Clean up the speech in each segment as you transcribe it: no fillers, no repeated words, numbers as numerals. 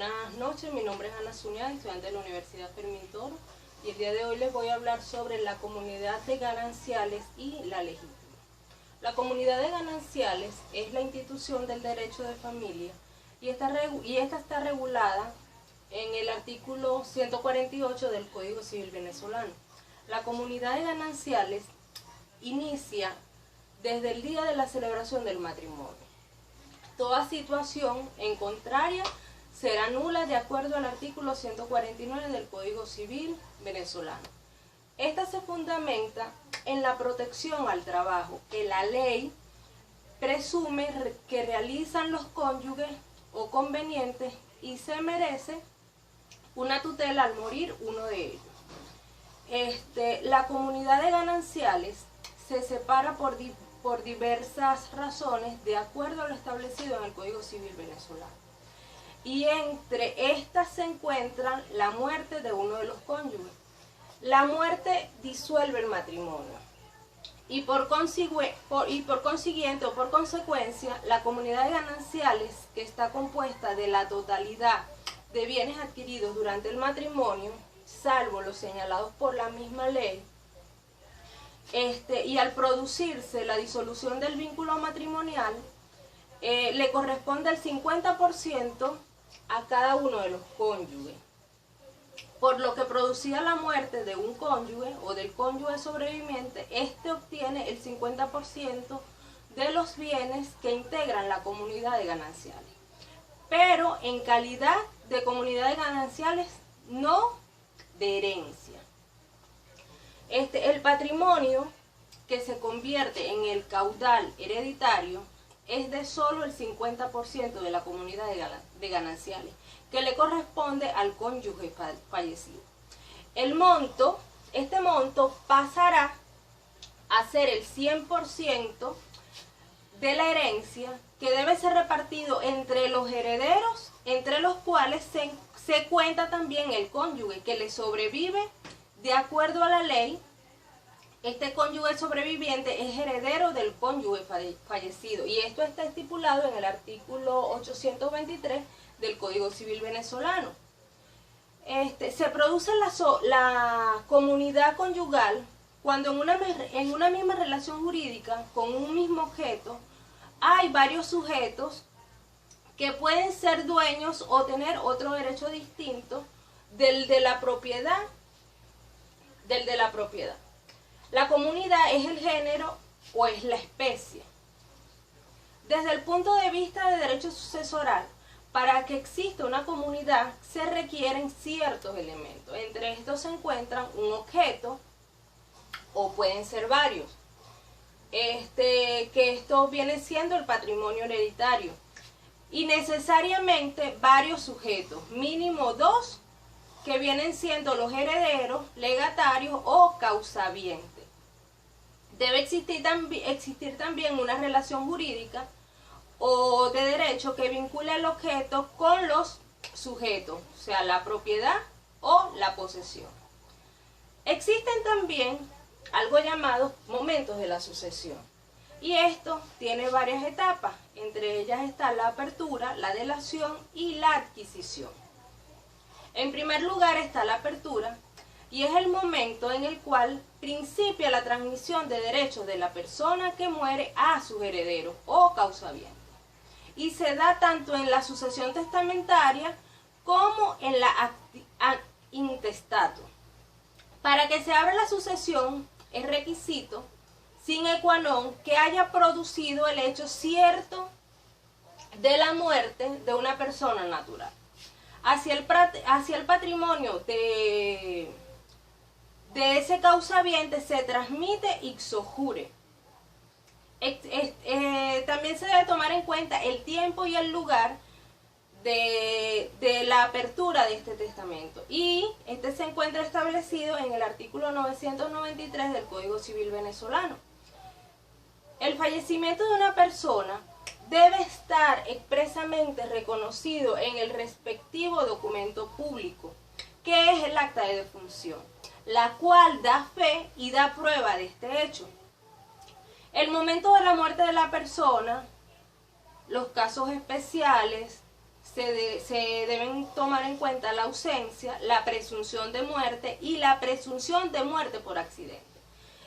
Buenas noches, mi nombre es Ana Zuñada, estudiante de la Universidad Fermín Toro, y el día de hoy les voy a hablar sobre la comunidad de gananciales y la legítima. La comunidad de gananciales es la institución del derecho de familia y esta está regulada en el artículo 148 del Código Civil venezolano. La comunidad de gananciales inicia desde el día de la celebración del matrimonio. Toda situación en contraria será nula de acuerdo al artículo 149 del Código Civil venezolano. Esta se fundamenta en la protección al trabajo que la ley presume que realizan los cónyuges o convenientes y se merece una tutela al morir uno de ellos. La comunidad de gananciales se separa por diversas razones de acuerdo a lo establecido en el Código Civil venezolano. Y entre estas se encuentran la muerte de uno de los cónyuges. La muerte disuelve el matrimonio y por consiguiente o por consecuencia la comunidad de gananciales, que está compuesta de la totalidad de bienes adquiridos durante el matrimonio, salvo los señalados por la misma ley, y al producirse la disolución del vínculo matrimonial, le corresponde el 50% a cada uno de los cónyuges. Por lo que producida la muerte de un cónyuge o del cónyuge sobreviviente, este obtiene el 50% de los bienes que integran la comunidad de gananciales. Pero en calidad de comunidad de gananciales, no de herencia. El patrimonio que se convierte en el caudal hereditario es de solo el 50% de la comunidad de gananciales, que le corresponde al cónyuge fallecido. Este monto pasará a ser el 100% de la herencia, que debe ser repartido entre los herederos, entre los cuales se cuenta también el cónyuge que le sobrevive de acuerdo a la ley. Este cónyuge sobreviviente es heredero del cónyuge fallecido y esto está estipulado en el artículo 823 del Código Civil venezolano. Se produce la comunidad conyugal cuando en una misma relación jurídica con un mismo objeto hay varios sujetos que pueden ser dueños o tener otro derecho distinto del de la propiedad. La comunidad es el género o es la especie. Desde el punto de vista de derecho sucesoral, para que exista una comunidad se requieren ciertos elementos. Entre estos se encuentran un objeto o pueden ser varios. Que esto viene siendo el patrimonio hereditario. Y necesariamente varios sujetos, mínimo 2, que vienen siendo los herederos, legatarios o causavientes. Debe existir también una relación jurídica o de derecho que vincule el objeto con los sujetos, o sea, la propiedad o la posesión. Existen también algo llamados momentos de la sucesión. Y esto tiene varias etapas, entre ellas está la apertura, la delación y la adquisición. En primer lugar está la apertura, y es el momento en el cual principia la transmisión de derechos de la persona que muere a sus herederos o causavientes. Y se da tanto en la sucesión testamentaria como en la intestato. Para que se abra la sucesión es requisito sine qua non que haya producido el hecho cierto de la muerte de una persona natural. Hacia el patrimonio de ese causaviente se transmite ipso jure. También se debe tomar en cuenta el tiempo y el lugar de la apertura de este testamento. Y este se encuentra establecido en el artículo 993 del Código Civil venezolano. El fallecimiento de una persona debe estar expresamente reconocido en el respectivo documento público, que es el acta de defunción, la cual da fe y da prueba de este hecho. El momento de la muerte de la persona, los casos especiales, se deben tomar en cuenta la ausencia, la presunción de muerte y la presunción de muerte por accidente.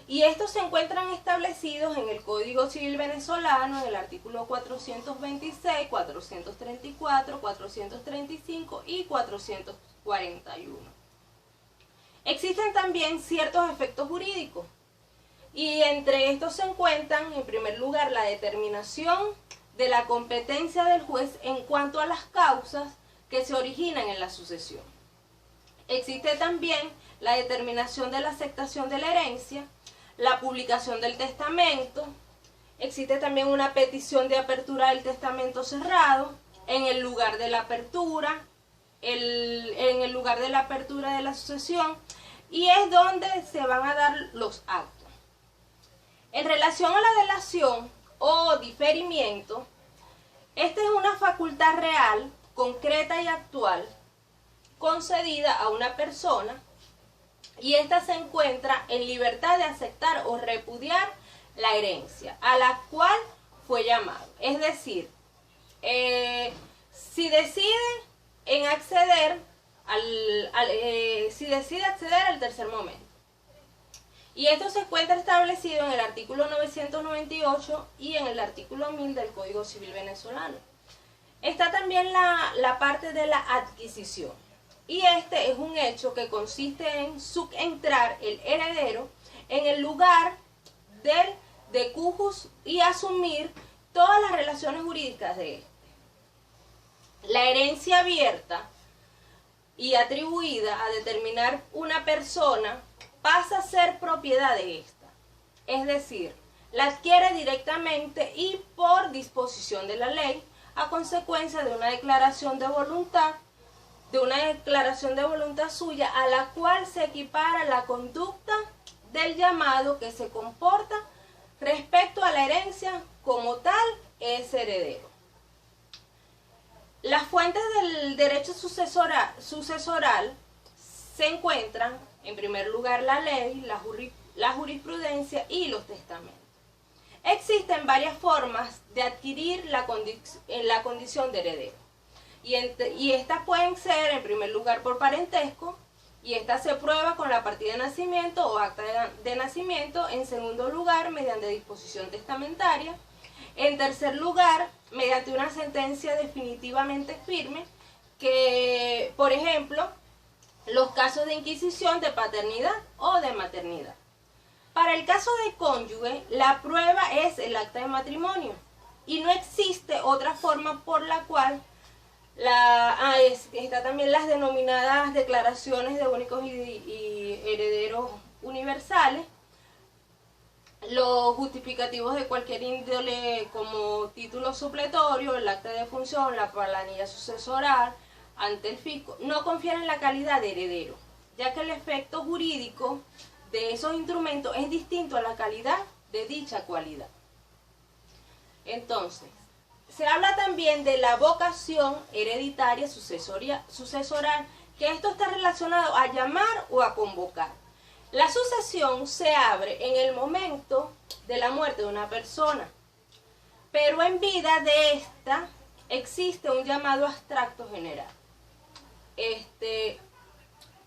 Y estos se encuentran establecidos en el Código Civil venezolano, en el artículo 426, 434, 435 y 441. Existen también ciertos efectos jurídicos, y entre estos se encuentran, en primer lugar, la determinación de la competencia del juez en cuanto a las causas que se originan en la sucesión. Existe también la determinación de la aceptación de la herencia, la publicación del testamento. Existe también una petición de apertura del testamento cerrado en el lugar de la apertura, en el lugar de la apertura de la sucesión, y es donde se van a dar los actos. En relación a la delación o diferimiento, esta es una facultad real, concreta y actual, concedida a una persona, y ésta se encuentra en libertad de aceptar o repudiar la herencia a la cual fue llamado. Es decir, si decide acceder al tercer momento. Y esto se encuentra establecido en el artículo 998 y en el artículo 1000 del Código Civil venezolano. Está también la parte de la adquisición. Y este es un hecho que consiste en subentrar el heredero en el lugar del decujus y asumir todas las relaciones jurídicas de este. La herencia abierta y atribuida a determinar una persona pasa a ser propiedad de esta. Es decir, la adquiere directamente y por disposición de la ley a consecuencia de una declaración de voluntad, suya, a la cual se equipara la conducta del llamado que se comporta respecto a la herencia como tal es heredero. Las fuentes del derecho sucesoral se encuentran, en primer lugar, la ley, la jurisprudencia y los testamentos. Existen varias formas de adquirir la condición de heredero. Y estas pueden ser, en primer lugar, por parentesco, y esta se prueba con la partida de nacimiento o acta de nacimiento. En segundo lugar, mediante disposición testamentaria. En tercer lugar, mediante una sentencia definitivamente firme, que, por ejemplo, los casos de inquisición de paternidad o de maternidad. Para el caso de cónyuge, la prueba es el acta de matrimonio, y no existe otra forma por la cual está también las denominadas declaraciones de únicos y herederos universales, los justificativos de cualquier índole como título supletorio, el acta de función, la planilla sucesoral ante el fisco, no confieren la calidad de heredero, ya que el efecto jurídico de esos instrumentos es distinto a la calidad de dicha cualidad. Entonces, se habla también de la vocación hereditaria sucesoral, que esto está relacionado a llamar o a convocar. La sucesión se abre en el momento de la muerte de una persona, pero en vida de esta existe un llamado abstracto general.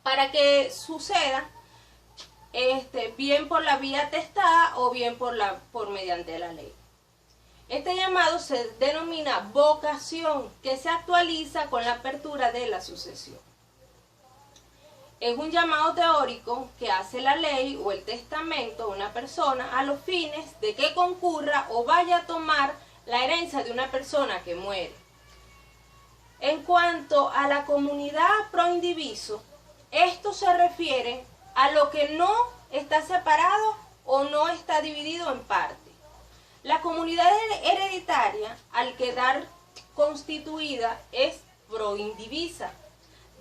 Para que suceda, bien por la vía atestada o bien por mediante la ley. Este llamado se denomina vocación, que se actualiza con la apertura de la sucesión. Es un llamado teórico que hace la ley o el testamento de una persona a los fines de que concurra o vaya a tomar la herencia de una persona que muere. En cuanto a la comunidad pro indiviso, esto se refiere a lo que no está separado o no está dividido en parte. La comunidad hereditaria, al quedar constituida, es proindivisa,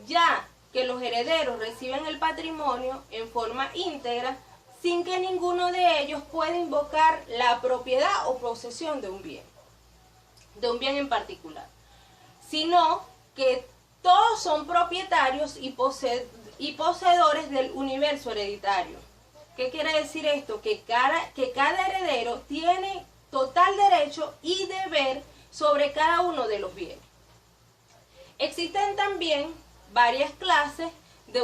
ya que los herederos reciben el patrimonio en forma íntegra sin que ninguno de ellos pueda invocar la propiedad o posesión de un bien en particular, sino que todos son propietarios y poseedores del universo hereditario. ¿Qué quiere decir esto? Que cada heredero tiene total derecho y deber sobre cada uno de los bienes. Existen también varias clases de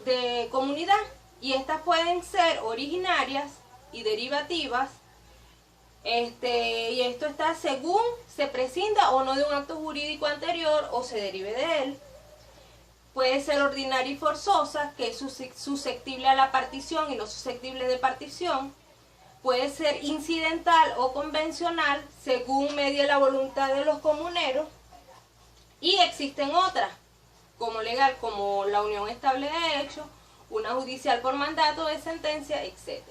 de comunidad, y estas pueden ser originarias y derivativas. Y esto está según se prescinda o no de un acto jurídico anterior o se derive de él. Puede ser ordinaria y forzosa, que es susceptible a la partición y no susceptible de partición. Puede ser incidental o convencional, según medie la voluntad de los comuneros. Y existen otras, como legal, como la unión estable de hecho, una judicial por mandato de sentencia, etc.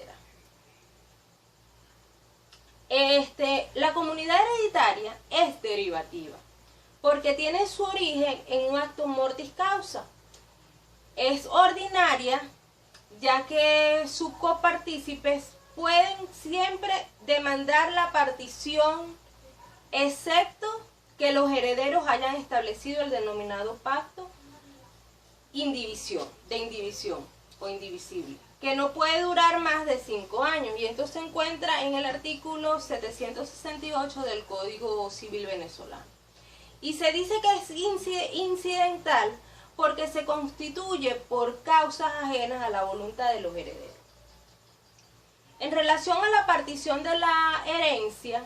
La comunidad hereditaria es derivativa, porque tiene su origen en un acto mortis causa. Es ordinaria, ya que sus copartícipes pueden siempre demandar la partición, excepto que los herederos hayan establecido el denominado pacto de indivisión o indivisible, que no puede durar más de 5 años, y esto se encuentra en el artículo 768 del Código Civil venezolano. Y se dice que es incidental porque se constituye por causas ajenas a la voluntad de los herederos. En relación a la partición de la herencia,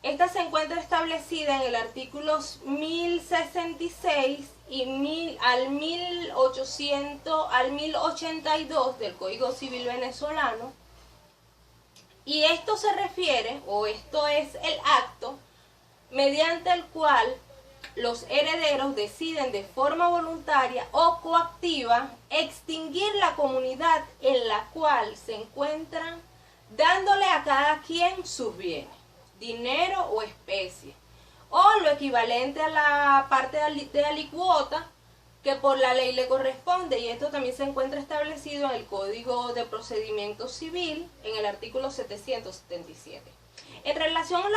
esta se encuentra establecida en el artículo 1066 y al 1082 del Código Civil venezolano. Y esto se refiere, o esto es el acto mediante el cual los herederos deciden de forma voluntaria o coactiva extinguir la comunidad en la cual se encuentran, dándole a cada quien sus bienes, dinero o especie, o lo equivalente a la parte de alicuota que por la ley le corresponde, y esto también se encuentra establecido en el Código de Procedimiento Civil, en el artículo 777. En relación a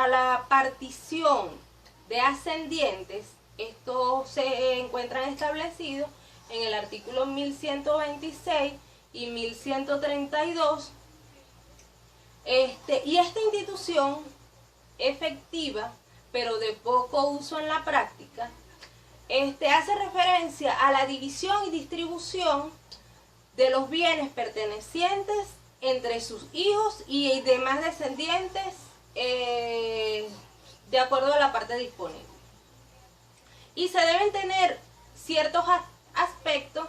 la partición de ascendientes, estos se encuentran establecidos en el artículo 1126 y 1132. Y esta institución efectiva, pero de poco uso en la práctica, hace referencia a la división y distribución de los bienes pertenecientes entre sus hijos y demás descendientes, de acuerdo a la parte disponible. Y se deben tener ciertos aspectos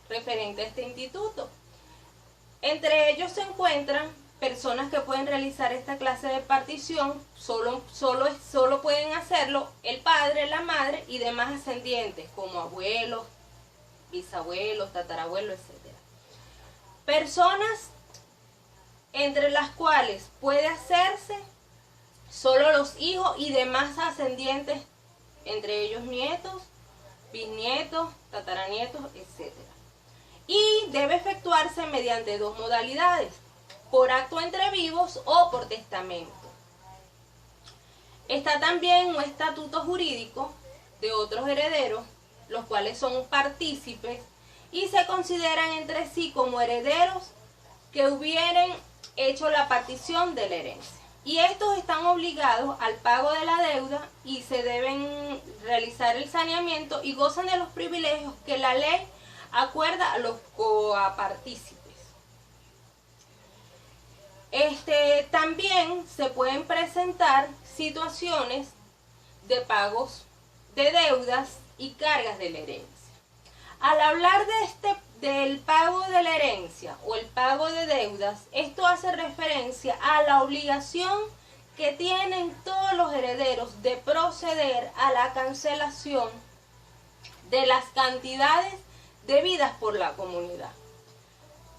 referentes a este instituto. Entre ellos se encuentran personas que pueden realizar esta clase de partición, solo pueden hacerlo el padre, la madre y demás ascendientes, como abuelos, bisabuelos, tatarabuelos, etc. Personas entre las cuales puede hacerse solo los hijos y demás ascendientes, entre ellos nietos, bisnietos, tataranietos, etc. Y debe efectuarse mediante 2 modalidades: por acto entre vivos o por testamento. Está también un estatuto jurídico de otros herederos, los cuales son partícipes y se consideran entre sí como herederos que hubieran hecho la partición de la herencia. Y estos están obligados al pago de la deuda y se deben realizar el saneamiento y gozan de los privilegios que la ley acuerda a los copartícipes. También se pueden presentar situaciones de pagos de deudas y cargas de la herencia. Al hablar del pago de la herencia o el pago de deudas, esto hace referencia a la obligación que tienen todos los herederos de proceder a la cancelación de las cantidades debidas por la comunidad,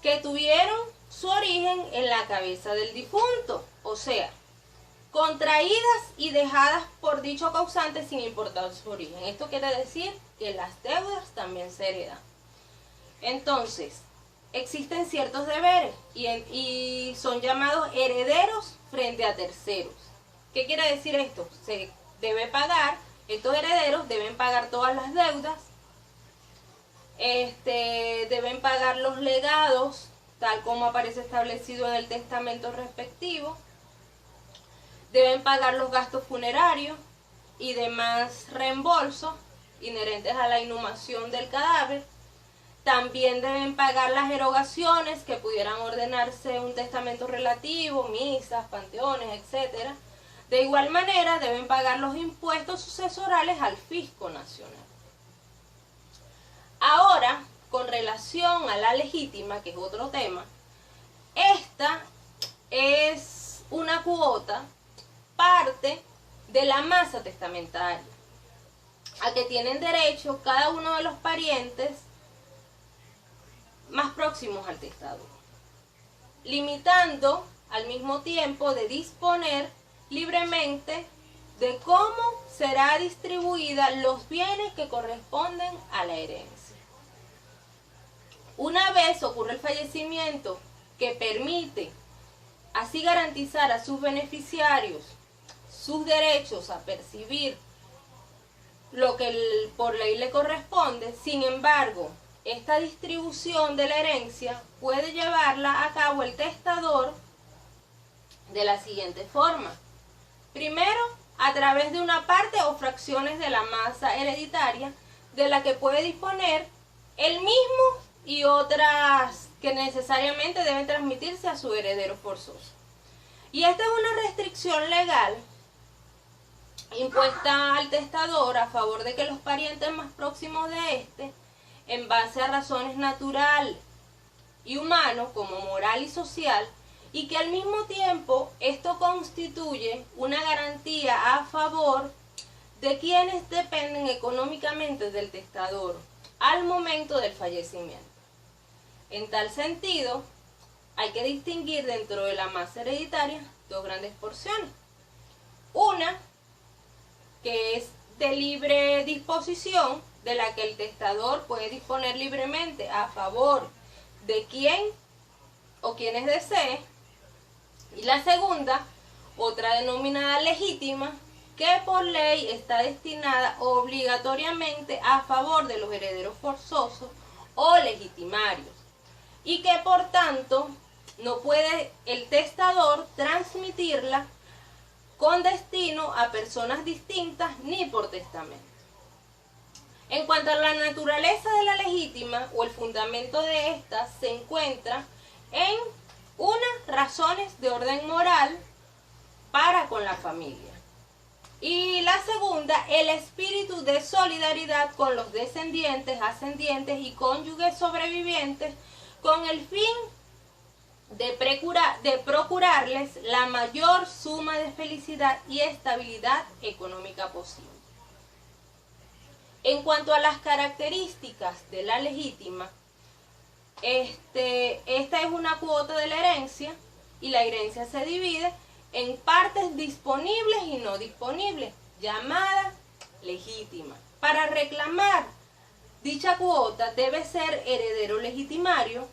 que tuvieron su origen en la cabeza del difunto, o sea, contraídas y dejadas por dicho causante sin importar su origen. Esto quiere decir que las deudas también se heredan. Entonces, existen ciertos deberes y son llamados herederos frente a terceros. ¿Qué quiere decir esto? Se debe pagar, estos herederos deben pagar todas las deudas, deben pagar los legados, tal como aparece establecido en el testamento respectivo, deben pagar los gastos funerarios y demás reembolsos inherentes a la inhumación del cadáver. También deben pagar las erogaciones que pudieran ordenarse un testamento relativo, misas, panteones, etc. De igual manera, deben pagar los impuestos sucesorales al fisco nacional. Ahora, con relación a la legítima, que es otro tema, esta es una cuota, parte de la masa testamentaria, a que tienen derecho cada uno de los parientes más próximos al testador, limitando al mismo tiempo de disponer libremente de cómo será distribuida los bienes que corresponden a la herencia. Una vez ocurre el fallecimiento que permite así garantizar a sus beneficiarios sus derechos a percibir lo que por ley le corresponde, sin embargo, esta distribución de la herencia puede llevarla a cabo el testador de la siguiente forma. Primero, a través de una parte o fracciones de la masa hereditaria de la que puede disponer él mismo y otras que necesariamente deben transmitirse a su heredero forzoso. Y esta es una restricción legal impuesta al testador a favor de que los parientes más próximos de éste, en base a razones natural y humano como moral y social, y que al mismo tiempo esto constituye una garantía a favor de quienes dependen económicamente del testador al momento del fallecimiento. En tal sentido, hay que distinguir dentro de la masa hereditaria dos grandes porciones. Una, que es de libre disposición, de la que el testador puede disponer libremente a favor de quien o quienes desee. Y la segunda, otra denominada legítima, que por ley está destinada obligatoriamente a favor de los herederos forzosos o legitimarios, y que por tanto no puede el testador transmitirla con destino a personas distintas ni por testamento. En cuanto a la naturaleza de la legítima o el fundamento de esta, se encuentra en una, razones de orden moral para con la familia, y la segunda, el espíritu de solidaridad con los descendientes, ascendientes y cónyuges sobrevivientes, con el fin de procurarles la mayor suma de felicidad y estabilidad económica posible. En cuanto a las características de la legítima, esta es una cuota de la herencia, y la herencia se divide en partes disponibles y no disponibles, llamada legítima. Para reclamar dicha cuota debe ser heredero legitimario,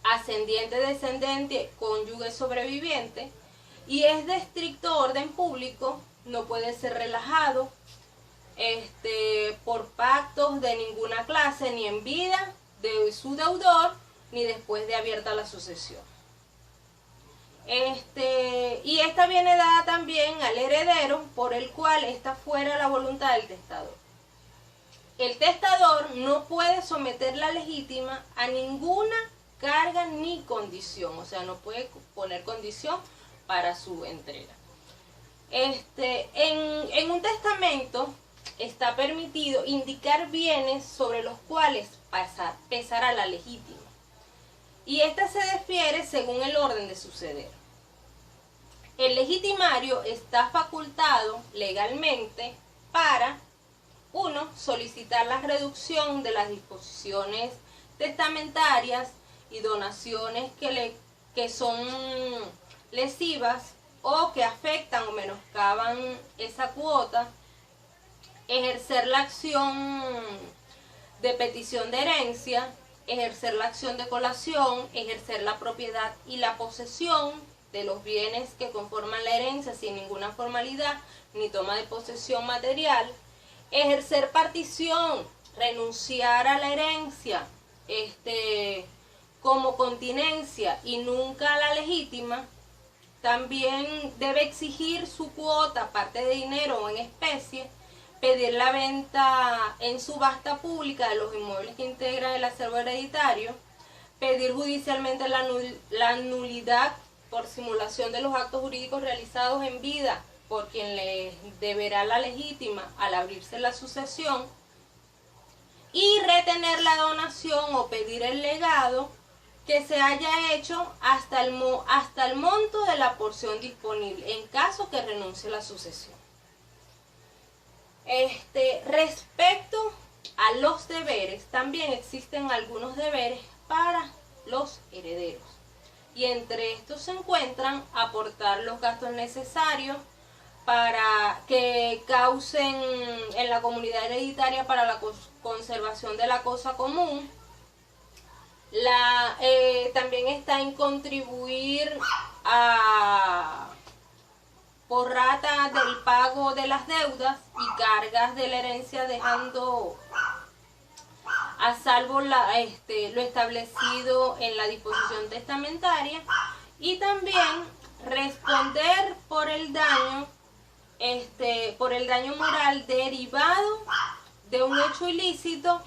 ascendiente, descendente, cónyuge sobreviviente, y es de estricto orden público, no puede ser relajado por pactos de ninguna clase, ni en vida de su deudor, ni después de abierta la sucesión. Y esta viene dada también al heredero, por el cual está fuera la voluntad del testador. El testador no puede someter la legítima a ninguna carga ni condición, o sea, no puede poner condición para su entrega. En un testamento está permitido indicar bienes sobre los cuales pesará la legítima, y esta se difiere según el orden de suceder. El legitimario está facultado legalmente para 1. Solicitar la reducción de las disposiciones testamentarias y donaciones que son lesivas o que afectan o menoscaban esa cuota, ejercer la acción de petición de herencia, ejercer la acción de colación, ejercer la propiedad y la posesión de los bienes que conforman la herencia sin ninguna formalidad ni toma de posesión material, ejercer partición, renunciar a la herencia como continencia y nunca a la legítima. También debe exigir su cuota, parte de dinero o en especie, pedir la venta en subasta pública de los inmuebles que integran el acervo hereditario, pedir judicialmente la nulidad por simulación de los actos jurídicos realizados en vida por quien les deberá la legítima al abrirse la sucesión, y retener la donación o pedir el legado que se haya hecho hasta el monto de la porción disponible, en caso que renuncie la sucesión. Respecto a los deberes, también existen algunos deberes para los herederos. Y entre estos se encuentran aportar los gastos necesarios para que causen en la comunidad hereditaria para la conservación de la cosa común. También está en contribuir por rata del pago de las deudas y cargas de la herencia, dejando a salvo lo establecido en la disposición testamentaria, y también responder por el daño moral derivado de un hecho ilícito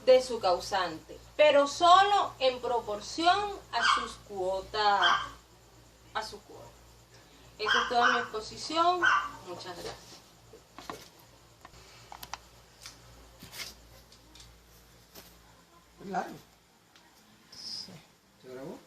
de su causante, pero solo en proporción a sus cuotas. Esa es toda mi exposición. Muchas gracias. Claro. Sí. ¿Se grabó?